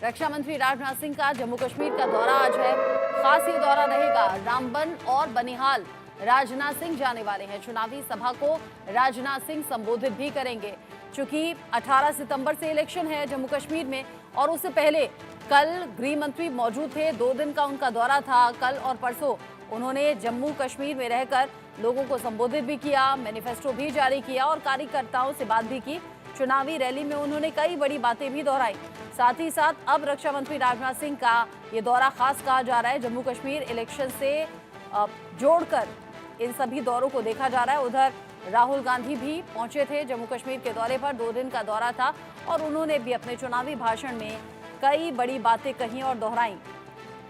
रक्षा मंत्री राजनाथ सिंह का जम्मू कश्मीर का दौरा आज है। खास ये दौरा रहेगा रामबन और बनिहाल। राजनाथ सिंह जाने वाले हैं। चुनावी सभा को राजनाथ सिंह संबोधित भी करेंगे। चूंकि 18 सितंबर से इलेक्शन है जम्मू कश्मीर में और उससे पहले कल गृह मंत्री मौजूद थे। 2 दिन का उनका दौरा था। कल और परसों उन्होंने जम्मू कश्मीर में रहकर लोगों को संबोधित भी किया, मैनिफेस्टो भी जारी किया और कार्यकर्ताओं से बात भी की। चुनावी रैली में उन्होंने कई बड़ी बातें भी दोहराई। साथ ही साथ अब रक्षा मंत्री राजनाथ सिंह का ये दौरा खास कहा जा रहा है। जम्मू कश्मीर इलेक्शन से जोड़कर इन सभी दौरों को देखा जा रहा है। उधर राहुल गांधी भी पहुंचे थे जम्मू कश्मीर के दौरे पर। 2 दिन का दौरा था और उन्होंने भी अपने चुनावी भाषण में कई बड़ी बातें कही और दोहराई।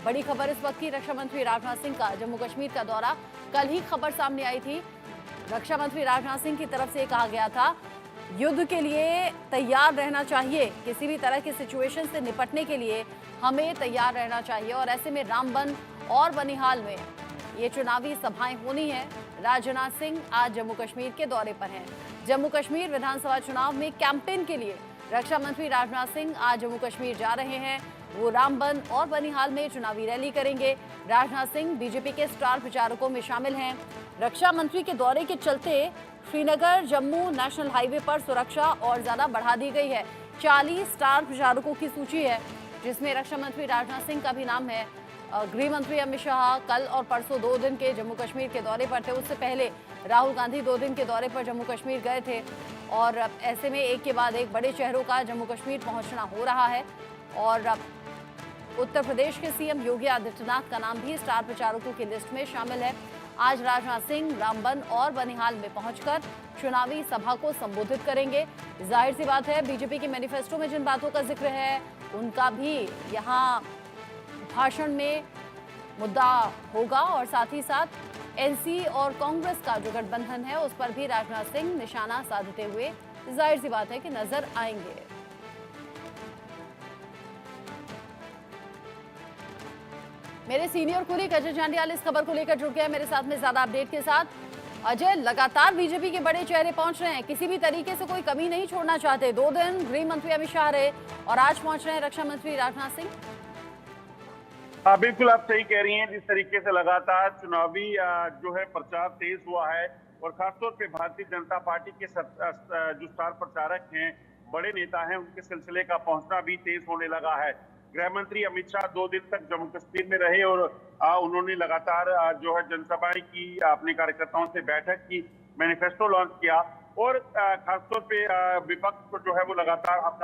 बड़ी खबर इस वक्त की, रक्षा मंत्री राजनाथ सिंह का जम्मू कश्मीर का दौरा। कल ही खबर सामने आई थी। रक्षा मंत्री राजनाथ सिंह की तरफ से कहा गया था युद्ध के लिए तैयार रहना चाहिए, किसी भी तरह की सिचुएशन से निपटने के लिए हमें तैयार रहना चाहिए। और ऐसे में रामबन और बनिहाल में ये चुनावी सभाएं होनी है। राजनाथ सिंह आज जम्मू कश्मीर के दौरे पर हैं। जम्मू कश्मीर विधानसभा चुनाव में कैंपेन के लिए रक्षा मंत्री राजनाथ सिंह आज जम्मू कश्मीर जा रहे हैं। वो रामबन और बनिहाल में चुनावी रैली करेंगे। राजनाथ सिंह बीजेपी के स्टार प्रचारकों में शामिल हैं। रक्षा मंत्री के दौरे के चलते श्रीनगर जम्मू नेशनल हाईवे पर सुरक्षा और ज्यादा बढ़ा दी गई है। 40 स्टार प्रचारकों की सूची है जिसमें रक्षा मंत्री राजनाथ सिंह का भी नाम है। गृह मंत्री अमित शाह कल और परसों 2 दिन के जम्मू कश्मीर के दौरे पर थे। उससे पहले राहुल गांधी 2 दिन के दौरे पर जम्मू कश्मीर गए थे और ऐसे में एक के बाद एक बड़े शहरों का जम्मू कश्मीर पहुंचना हो रहा है। और उत्तर प्रदेश के सीएम योगी आदित्यनाथ का नाम भी स्टार प्रचारकों की लिस्ट में शामिल है। आज राजनाथ सिंह रामबन और बनिहाल में पहुंचकर चुनावी सभा को संबोधित करेंगे। जाहिर सी बात है बीजेपी के मैनिफेस्टो में जिन बातों का जिक्र है उनका भी यहाँ भाषण में मुद्दा होगा और साथ ही साथ एनसी और कांग्रेस का जो गठबंधन है उस पर भी राजनाथ सिंह निशाना साधते हुए जाहिर सी बात है कि नजर आएंगे। मेरे सीनियर कुलीग अजय जांडियाल इस खबर को लेकर जुड़ गए मेरे साथ में ज्यादा अपडेट के साथ। अजय, लगातार बीजेपी के बड़े चेहरे पहुंच रहे हैं, किसी भी तरीके से कोई कमी नहीं छोड़ना चाहते। 2 दिन गृह मंत्री अमित शाह रहे और आज पहुंच रहे हैं रक्षा मंत्री राजनाथ सिंह। हाँ, बिल्कुल आप सही कह रही हैं। जिस तरीके से लगातार चुनावी जो है प्रचार तेज हुआ है और खासतौर पे भारतीय जनता पार्टी के जो स्टार प्रचारक हैं, बड़े नेता हैं, उनके सिलसिले का पहुंचना भी तेज होने लगा है। गृह मंत्री अमित शाह 2 दिन तक जम्मू कश्मीर में रहे और उन्होंने लगातार जो है जनसभाएं की, अपने कार्यकर्ताओं से बैठक की, मैनिफेस्टो लॉन्च किया और खासतौर पे विपक्ष को जो है वो लगातार अब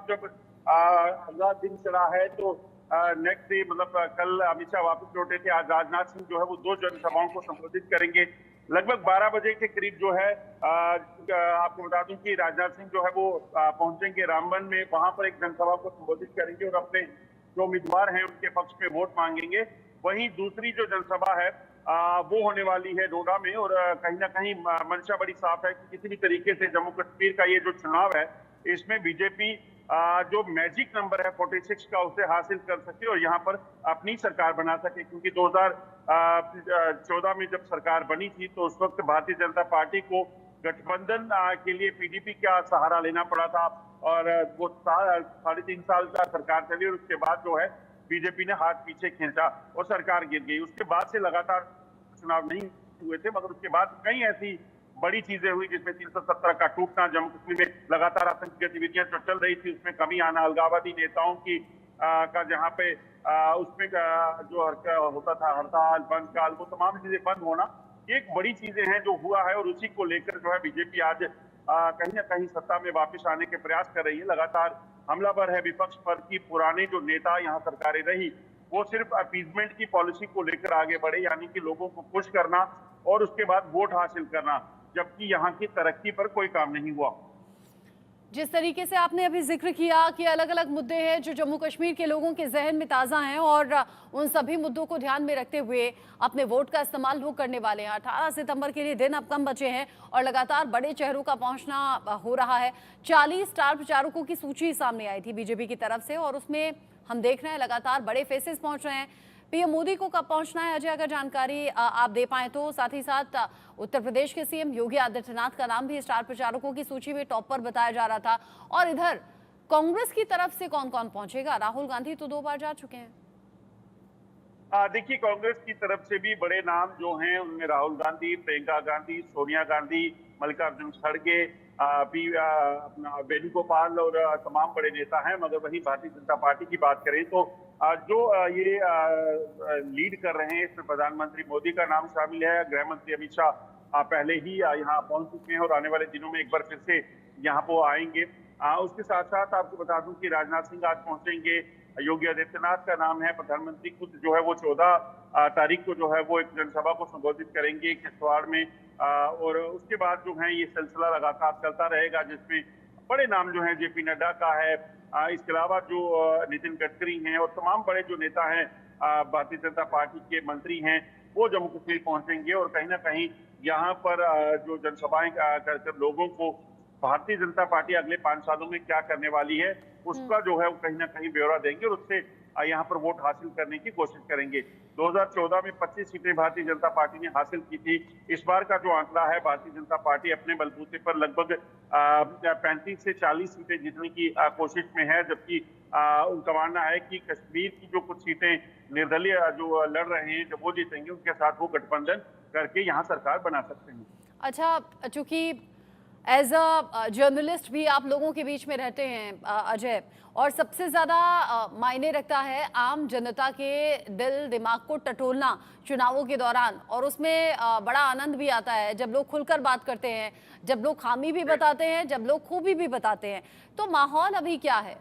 जब अगला दिन चला है तो नेक्स्ट डे मतलब कल अमित शाह वापस लौटे थे। आज राजनाथ सिंह जो है वो 2 जनसभाओं को संबोधित करेंगे। लगभग 12 बजे के करीब जो है आपको बता दूं कि राजनाथ सिंह जो है वो पहुंचेंगे रामबन में। वहां पर एक जनसभा को संबोधित करेंगे और अपने जो उम्मीदवार हैं उनके पक्ष में वोट मांगेंगे। वहीं दूसरी जो जनसभा है वो होने वाली है डोडा में और कहीं ना कहीं मंशा बड़ी साफ है कि किसी भी तरीके से जम्मू कश्मीर का ये जो चुनाव है इसमें बीजेपी जो मैजिक नंबर है 46 का उसे हासिल कर सके और यहाँ पर अपनी सरकार बना सके। क्योंकि 2014 में जब सरकार बनी थी तो उस वक्त भारतीय जनता पार्टी को गठबंधन के लिए पीडीपी का सहारा लेना पड़ा था और वो 3.5 साल का सरकार चली और उसके बाद जो है बीजेपी ने हाथ पीछे खींचा और सरकार गिर गई। उसके बाद से लगातार चुनाव नहीं हुए थे, मगर उसके बाद कई ऐसी बड़ी चीजें हुई जिसमें 317 का टूटना, जम्मू कश्मीर में लगातार आतंकी गतिविधियां जो चल रही थी उसमें कमी आना, अलगाववादी नेताओं की का जहां पे उसमें जो होता था हड़ताल बंदकाल, वो तमाम चीजें बंद होना, एक बड़ी चीजें हैं जो हुआ है और उसी को लेकर जो है बीजेपी आज कहीं ना कहीं सत्ता में वापस आने के प्रयास कर रही है। लगातार हमलावर है विपक्ष पर कि पुराने जो नेता यहाँ सरकारें रही वो सिर्फ अपीजमेंट की पॉलिसी को लेकर आगे बढ़े, यानी कि लोगों को खुश करना और उसके बाद वोट हासिल करना, जबकि यहाँ की तरक्की पर कोई काम नहीं हुआ। जिस तरीके से आपने अभी जिक्र किया कि अलग अलग मुद्दे हैं जो जम्मू कश्मीर के लोगों के जहन में ताज़ा हैं और उन सभी मुद्दों को ध्यान में रखते हुए अपने वोट का इस्तेमाल लोग करने वाले हैं। 18 सितंबर के लिए दिन अब कम बचे हैं और लगातार बड़े चेहरों का पहुंचना हो रहा है। 40 स्टार प्रचारकों की सूची सामने आई थी बीजेपी की तरफ से और उसमें हम देख रहे हैं लगातार बड़े फेसेस पहुंच रहे हैं। पीएम मोदी को कब पहुंचना है, अजय अगर जानकारी आप दे पाएं तो। साथ ही साथ उत्तर प्रदेश के सीएम योगी आदित्यनाथ का नाम भी स्टार प्रचारकों की सूची में टॉप पर बताया जा रहा था और इधर कांग्रेस की तरफ से कौन कौन पहुंचेगा? राहुल गांधी तो 2 बार जा चुके हैं। देखिए, कांग्रेस की तरफ से भी बड़े नाम जो हैं उनमें राहुल गांधी, प्रियंका गांधी, सोनिया गांधी, मल्लिकार्जुन खड़गे, भी अपना वेणुगोपाल और तमाम बड़े नेता हैं। मगर वहीं भारतीय जनता पार्टी की बात करें तो जो ये लीड कर रहे हैं इसमें प्रधानमंत्री मोदी का नाम शामिल है। गृह मंत्री अमित शाह पहले ही यहाँ पहुंच चुके हैं और आने वाले दिनों में एक बार फिर से यहाँ पर आएंगे। उसके साथ साथ आपको बता दूं कि राजनाथ सिंह आज पहुंचेंगे। योगी आदित्यनाथ का नाम है। प्रधानमंत्री खुद जो है वो 14 तारीख को जो है वो एक जनसभा को संबोधित करेंगे किश्तवाड़ में। और उसके बाद जो है ये सिलसिला लगातार चलता रहेगा, जिसमें बड़े नाम जो है जेपी नड्डा का है। इसके अलावा जो नितिन गडकरी हैं और तमाम बड़े जो नेता हैं भारतीय जनता पार्टी के मंत्री हैं, वो जम्मू कश्मीर पहुंचेंगे और कहीं ना कहीं यहाँ पर जो जनसभाएं कर लोगों को भारतीय जनता पार्टी अगले 5 सालों में क्या करने वाली है उसका जो है वो कहीं ना कहीं ब्यौरा देंगे और उससे यहाँ पर वोट हासिल करने की कोशिश करेंगे। 2014 में 25 सीटें भारतीय जनता पार्टी ने हासिल की थी। इस बार का जो आंकड़ा है, भारतीय जनता पार्टी अपने बलबूते पर लगभग 35 से 40 सीटें जीतने की कोशिश में है, जबकि उनका मानना है कि कश्मीर की जो कुछ सीटें निर्दलीय जो लड़ रहे हैं, जब वो जीतेंगे उनके साथ वो गठबंधन करके यहाँ सरकार बना सकते हैं। अच्छा, चूंकि एज अ जर्नलिस्ट भी आप लोगों के बीच में रहते हैं अजय, और सबसे ज़्यादा मायने रखता है आम जनता के दिल दिमाग को टटोलना चुनावों के दौरान, और उसमें बड़ा आनंद भी आता है जब लोग खुलकर बात करते हैं, जब लोग खामी भी बताते हैं, जब लोग खूबी भी बताते हैं। तो माहौल अभी क्या है?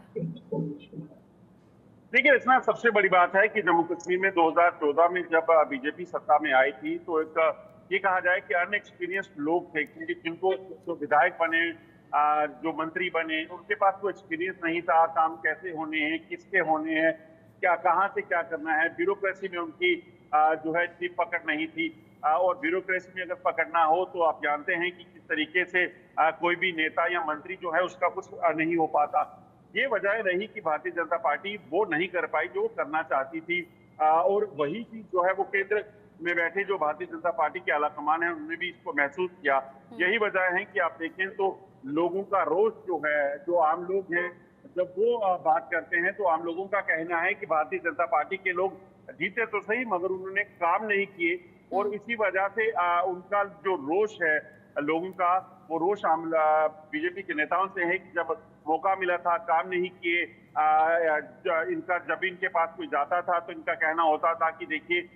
देखिए, इसमें सबसे बड़ी बात है कि जम्मू कश्मीर में 2014 में जब बीजेपी सत्ता में आई थी तो एक ये कहा जाए कि अनएक्सपीरियंस्ड लोग थे, क्योंकि जिनको जो विधायक बने, जो मंत्री बने, उनके पास कोई एक्सपीरियंस नहीं था। काम कैसे होने हैं, किसके होने हैं, क्या कहाँ से क्या करना है। ब्यूरोक्रेसी में उनकी जो है इतनी पकड़ नहीं थी। और ब्यूरोक्रेसी में अगर पकड़ना हो तो आप जानते हैं कि किस तरीके से कोई भी नेता या मंत्री जो है उसका कुछ नहीं हो पाता। ये वजह रही कि भारतीय जनता पार्टी वो नहीं कर पाई जो करना चाहती थी। और वही चीज जो है वो केंद्र में बैठे जो भारतीय जनता पार्टी के आला कमान है उन्होंने भी इसको महसूस किया। यही वजह है कि आप देखें तो लोगों का रोष जो है, जो आम लोग हैं, जब वो बात करते हैं तो आम लोगों का कहना है कि भारतीय जनता पार्टी के लोग जीते तो सही मगर उन्होंने काम नहीं किए। और इसी वजह से उनका जो रोष है लोगों का, वो रोष बीजेपी के नेताओं से है कि जब मौका मिला था काम नहीं किए। इनका जब इनके पास कोई जाता था तो इनका कहना होता था कि देखिए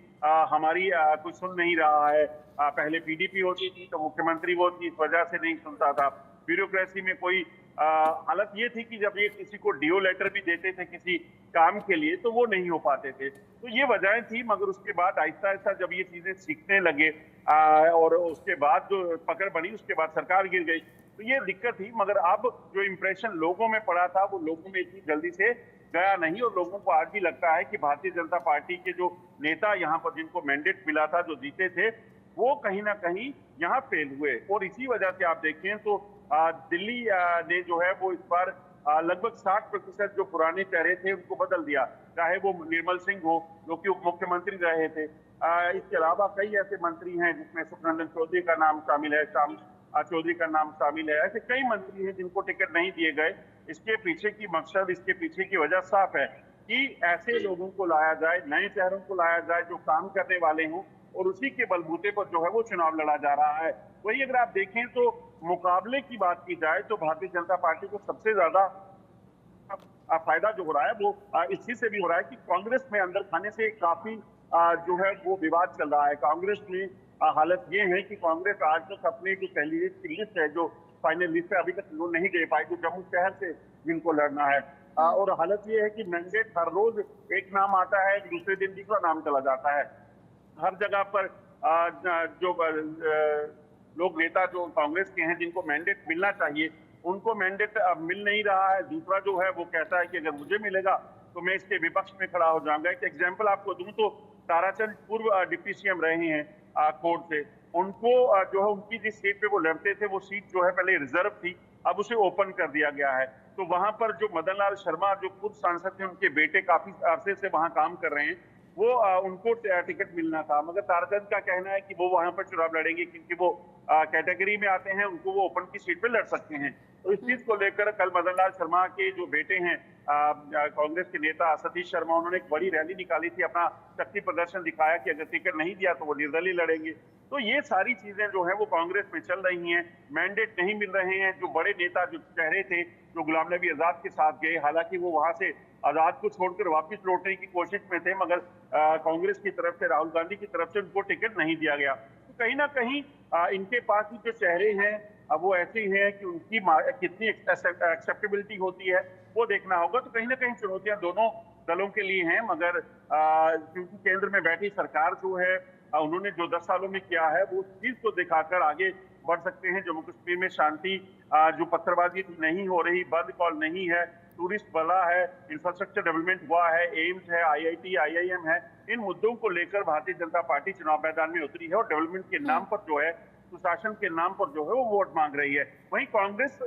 हमारी कोई सुन नहीं रहा है। पहले पीडीपी होती थी तो मुख्यमंत्री वो थी, इस वजह से नहीं सुनता था। ब्यूरोक्रेसी में कोई हालत ये थी कि जब ये किसी को डीओ लेटर भी देते थे किसी काम के लिए तो वो नहीं हो पाते थे। तो ये वजहें थी, मगर उसके बाद आहिस्ता आहिस्ता जब ये चीजें सीखने लगे और उसके बाद जो पकड़ बनी उसके बाद सरकार गिर गई, तो ये दिक्कत थी। मगर अब जो इम्प्रेशन लोगों में पड़ा था वो लोगों में इतनी जल्दी से गया नहीं और लोगों को आज भी लगता है कि भारतीय जनता पार्टी के जो नेता यहाँ पर जिनको मैंडेट मिला था, जो जीते थे, वो कहीं ना कहीं यहाँ फेल हुए। और इसी वजह से आप देखें तो दिल्ली ने जो है वो इस बार लगभग 60% जो पुराने चेहरे थे उनको बदल दिया, चाहे वो निर्मल सिंह हो जो कि उप मुख्यमंत्री रहे थे। इसके अलावा कई ऐसे मंत्री हैं जिसमें सुखनंदन चौधरी का नाम शामिल है, श्याम चौधरी का नाम शामिल है। ऐसे कई मंत्री हैं जिनको टिकट नहीं दिए गए। इसके पीछे की मकसद, इसके पीछे की वजह साफ है कि ऐसे लोगों को लाया जाए, नए चेहरों को लाया जाए जो काम करने वाले हों और उसी के बलबूते पर जो है वो चुनाव लड़ा जा रहा है। वही अगर आप देखें तो मुकाबले की बात की जाए तो भारतीय जनता पार्टी को सबसे ज्यादा फायदा जो हो रहा है वो इस चीज से भी हो रहा है कि कांग्रेस में अंदर खाने से काफी जो है वो विवाद चल रहा है। कांग्रेस में हालत ये है कि कांग्रेस आज तक अपने जो कैंडिडेट की लिस्ट है, जो फाइनल लिस्ट है, अभी तक वो नहीं दे पाई, जो जम्मू शहर से जिनको लड़ना है। और हालत ये है कि मैंडेट हर रोज एक नाम आता है, दूसरे दिन दूसरा नाम चला जाता है। हर जगह पर जो लोग नेता जो कांग्रेस के हैं जिनको मैंडेट मिलना चाहिए उनको मैंडेट मिल नहीं रहा है। दूसरा जो है वो कहता है कि अगर मुझे मिलेगा तो मैं इसके विपक्ष में खड़ा हो जाऊंगा। एक एग्जाम्पल आपको दूं तो ताराचंद पूर्व डिप्टी सीएम रहे हैं कोर्ट से, उनको जो है उनकी जिस सीट पे वो लड़ते थे वो सीट जो है पहले रिजर्व थी, अब उसे ओपन कर दिया गया है। तो वहां पर जो मदन लाल शर्मा जो खुद सांसद थे, उनके बेटे काफी अरसे से वहां काम कर रहे हैं, वो उनको टिकट मिलना था। मगर ताराचंद का कहना है कि वो वहां पर चुनाव लड़ेंगे क्योंकि वो कैटेगरी में आते हैं, उनको वो ओपन की सीट पे लड़ सकते हैं। तो इस चीज को लेकर कल मदन लाल शर्मा के जो बेटे हैं कांग्रेस के नेता सतीश शर्मा, उन्होंने एक बड़ी रैली निकाली थी, अपना शक्ति प्रदर्शन दिखाया कि अगर टिकट नहीं दिया तो वो निर्दलीय लड़ेंगे। तो ये सारी चीजें जो है वो कांग्रेस में चल रही हैं। मैंडेट नहीं मिल रहे हैं। जो बड़े नेता जो चेहरे थे, जो गुलाम नबी आजाद के साथ गए, हालांकि वो वहां से आजाद को छोड़कर वापस लौटने की कोशिश में थे, मगर कांग्रेस की तरफ से, राहुल गांधी की तरफ से उनको टिकट नहीं दिया गया। तो कहीं ना कहीं इनके पास जो चेहरे हैं अब वो ऐसे ही हैं कि उनकी कितनी एक्सेप्टेबिलिटी होती है वो देखना होगा। तो कहीं ना कहीं चुनौतियां दोनों दलों के लिए हैं, मगर क्योंकि केंद्र में बैठी सरकार जो है उन्होंने जो 10 सालों में किया है वो उस चीज को दिखाकर आगे बढ़ सकते हैं। जम्मू कश्मीर में शांति, जो पत्थरबाजी नहीं हो रही, बंद कॉल नहीं है, टूरिस्ट बढ़ा है, इंफ्रास्ट्रक्चर डेवलपमेंट हुआ है, एम्स है, आईआईटी, आईआईएम है, इन मुद्दों को लेकर भारतीय जनता पार्टी चुनाव मैदान में उतरी है और डेवलपमेंट के नाम पर जो है, सुशासन के नाम पर जो है वो वोट मांग रही है। वहीं कांग्रेस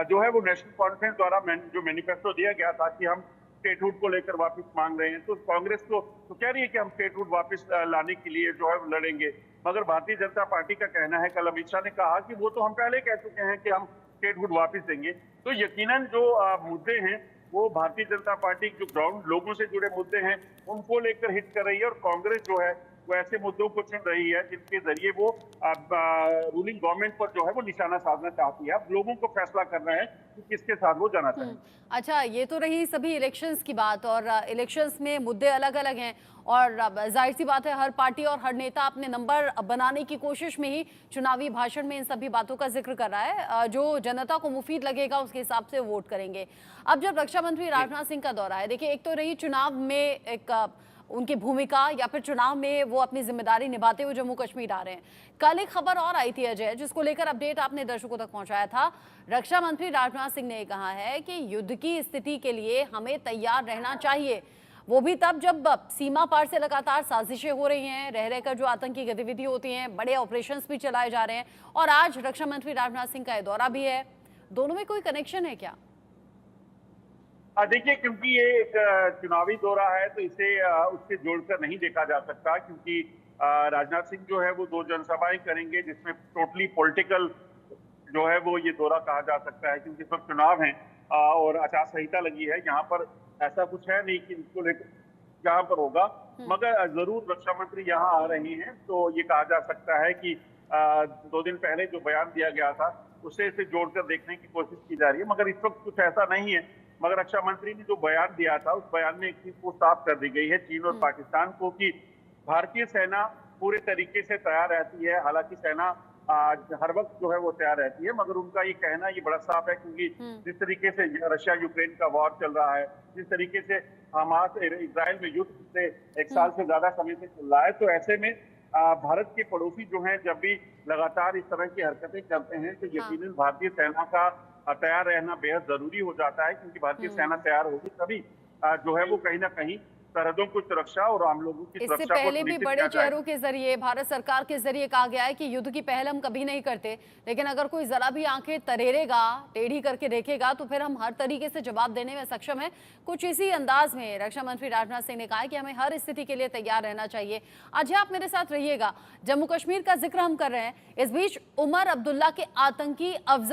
जो है वो नेशनल कॉन्फ्रेंस द्वारा जो मैनिफेस्टो दिया गया था कि हम स्टेटहुड को लेकर वापस मांग रहे हैं, तो कांग्रेस तो कह रही है कि हम स्टेटहुड वापस लाने के लिए जो है लड़ेंगे। मगर भारतीय जनता पार्टी का कहना है, कल अमित शाह ने कहा कि वो तो हम पहले कह चुके हैं कि हम स्टेटहुड वापस देंगे। तो यकीनन जो मुद्दे हैं वो भारतीय जनता पार्टी जो ग्राउंड लोगों से जुड़े मुद्दे हैं उनको लेकर हिट कर रही है, और कांग्रेस जो है वो ऐसे मुद्दों को चुन रही है जिनके जरिए वो रूलिंग गवर्नमेंट पर जो है वो निशाना साधना चाहती है। अब लोगों को फैसला करना है कि किसके साथ वो जाना चाहिए। अच्छा, ये तो रही सभी इलेक्शंस की बात, और इलेक्शंस में मुद्दे अलग अलग हैं, और जाहिर सी बात है हर पार्टी और हर नेता अपने नंबर बनाने की कोशिश में ही चुनावी भाषण में इन सभी बातों का जिक्र कर रहा है। जो जनता को मुफीद लगेगा उसके हिसाब से वोट करेंगे। अब जब रक्षा मंत्री राजनाथ सिंह का दौरा है, देखिए एक तो रही चुनाव में एक उनकी भूमिका, या फिर चुनाव में वो अपनी जिम्मेदारी निभाते हुए जम्मू कश्मीर आ रहे हैं। कल एक खबर और आई थी अजय, जिसको लेकर अपडेट आपने दर्शकों तक पहुंचाया था। रक्षा मंत्री राजनाथ सिंह ने कहा है कि युद्ध की स्थिति के लिए हमें तैयार रहना चाहिए, वो भी तब जब सीमा पार से लगातार साजिशें हो रही हैं, रह रहकर जो आतंकी गतिविधि होती हैं, बड़े ऑपरेशंस भी चलाए जा रहे हैं, और आज रक्षा मंत्री राजनाथ सिंह का दौरा भी है। दोनों में कोई कनेक्शन है क्या? देखिए, क्योंकि ये एक चुनावी दौरा है तो इसे उससे जोड़कर नहीं देखा जा सकता, क्योंकि राजनाथ सिंह जो है वो 2 जनसभाएं करेंगे जिसमें टोटली पॉलिटिकल जो है वो ये दौरा कहा जा सकता है, क्योंकि सब चुनाव हैं और आचार संहिता लगी है। यहाँ पर ऐसा कुछ है नहीं कि इसको लेकर यहाँ पर होगा, मगर जरूर रक्षा मंत्री यहाँ आ रहे हैं तो ये कहा जा सकता है कि 2 दिन पहले जो बयान दिया गया था उसे इसे जोड़कर देखने की कोशिश की जा रही है, मगर इस वक्त कुछ ऐसा नहीं है। मगर रक्षा मंत्री ने जो बयान दिया था उस बयान में एक चीज को साफ कर दी गई है चीन और पाकिस्तान को कि भारतीय सेना पूरे तरीके से तैयार रहती है। हालांकि सेना हर वक्त जो है वो तैयार रहती है, मगर उनका ये कहना ये बड़ा साफ है, क्योंकि जिस तरीके से रशिया यूक्रेन का वॉर चल रहा है, जिस तरीके से हमास इजराइल में युद्ध से 1 साल से ज्यादा समय से चल रहा है, तो ऐसे में भारत के पड़ोसी जो हैं जब भी लगातार इस तरह की हरकतें करते हैं तो यकीनन भारतीय सेना का तैयार रहना बेहद जरूरी हो जाता है, क्योंकि भारतीय सेना तैयार होगी तभी जो है वो कहीं ना कहीं सरहदों की सुरक्षा और आम लोगों की सुरक्षा। इससे पहले भी बड़े चेहरों के जरिए, भारत सरकार के जरिए कहा गया है कि युद्ध की पहल हम कभी नहीं करते, लेकिन अगर कोई जरा भी आंखें तरेरेगा, टेढ़ी करके देखेगा तो फिर हम हर तरीके से जवाब देने में सक्षम है। कुछ इसी अंदाज में रक्षा मंत्री राजनाथ सिंह ने कहा है कि हमें हर स्थिति के लिए तैयार रहना चाहिए। अजय, आप मेरे साथ रहिएगा, जम्मू कश्मीर का जिक्र हम कर रहे हैं। इस बीच उमर अब्दुल्ला के आतंकी अफजल